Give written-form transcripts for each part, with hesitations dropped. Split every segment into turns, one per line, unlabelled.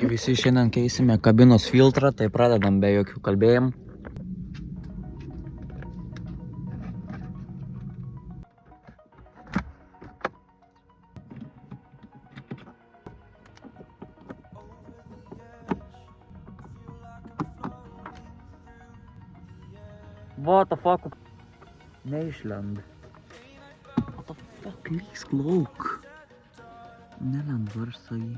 Biški visi šiandien keisime kabinos filtrą, tai pradedam be jokių kalbėjimų. What the fuck? Neišlend. What the fuck, lysk lauk. Nelend varsai.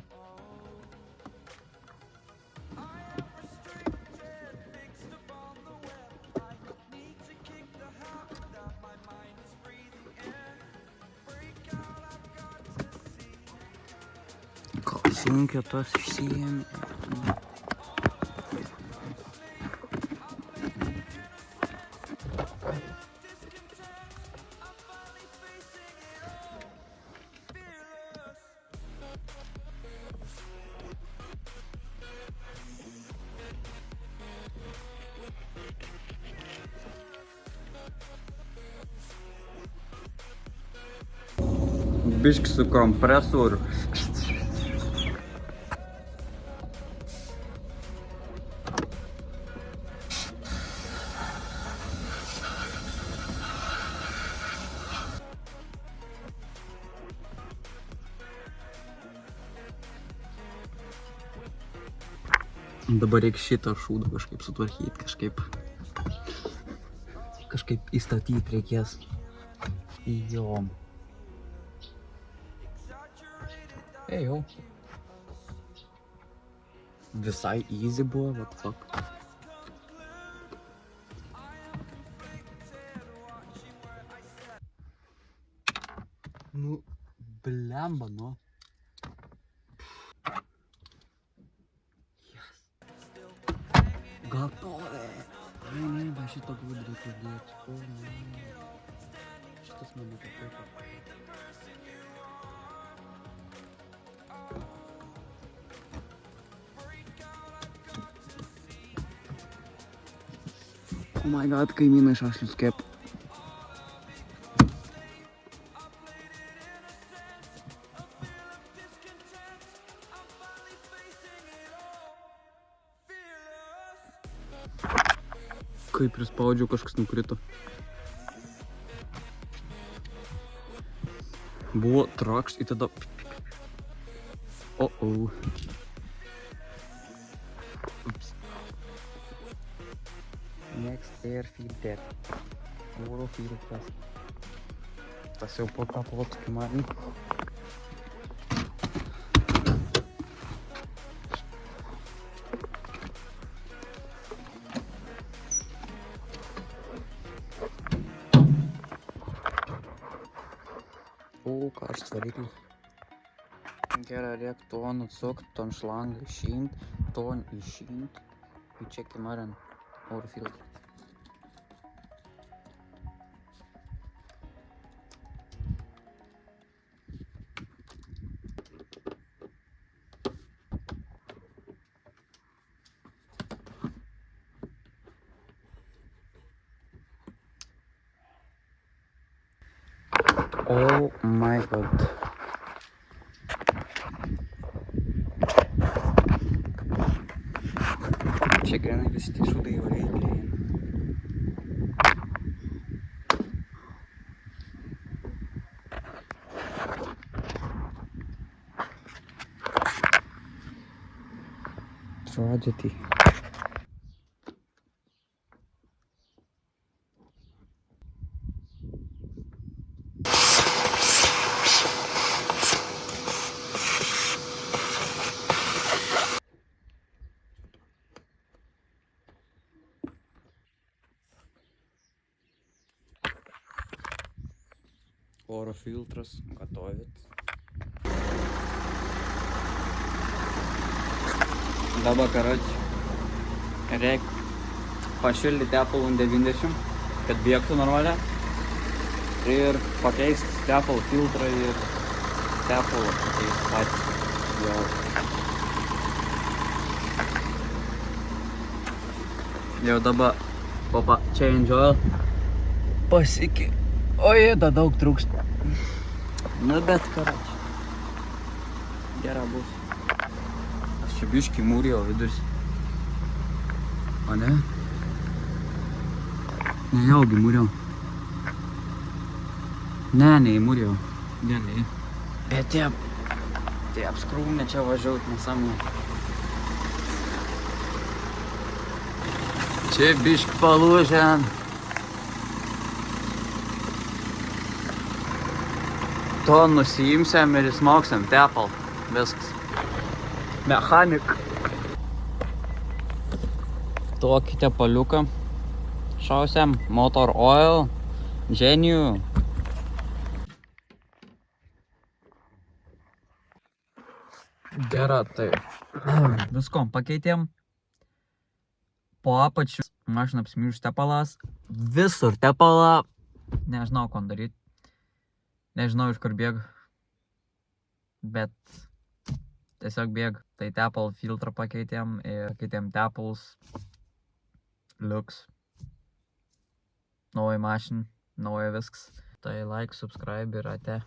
Gal sunkia tas išsiėmė. Biški su kompresoriu. Dabar reikia šitą šūdą kažkaip sutvarkyti, kažkaip įstatyti reikės. Jo. Jau. Visai easy buvo, what the fuck. Nu, blemba, nu. Yes. Gatove. Ai, ne, va šito glūd reikia dėti. O, ne. Šitas man nepatiko. Oh my god, kaimynai šašlius kep. Kai prispaudžiau, kažkas nukrito. Buvo trakšt ir tada... Oh. Next air filter. Oro filtras. Tas jau po kapotskį man. O, karštas variklis. Gerai, reikia ton atsukt, ton šlangą išint, ton išint. Ir čia kimarin oro filtrą. Oh my god. Čia grenai visi tie šūdai varikliai. Tragedy. Oro filtras готовит. Dabar, reikia pašildyti tepalų 90, kad bėgtų normaliai. Ir pakeisti tepalų filtrą ir tepalą pakeisti patys. Jau dabar papa change oil pasiki. Oi, da daug trūksta. Nu bet, gera bus. Čia biškį mūrijo vidurs. O ne? Nejaugi mūrijo. Ne, neįmūrijo. Gerai. Bet tie apskrūmė čia važiuot nesąmonė. Čia biškį palūžę. To nusiimsiam ir įsmauksim tepal. Viskas. Mechanik. Tokį tepaliuką. Šausiam motor oil. Genijų. Gerai, tai. Viskom pakeitėm. Po apačių mašina apsimižus tepalas. Visur tepala. Nežinau, ko daryti. Nežinau, iš kur bėg. Bet tiesiog bėg. Tai tepal filtrą pakeitėm ir pakeitėm tepals. Liuks. Nauja mašina, nauja viskas. Tai like, subscribe ir ate.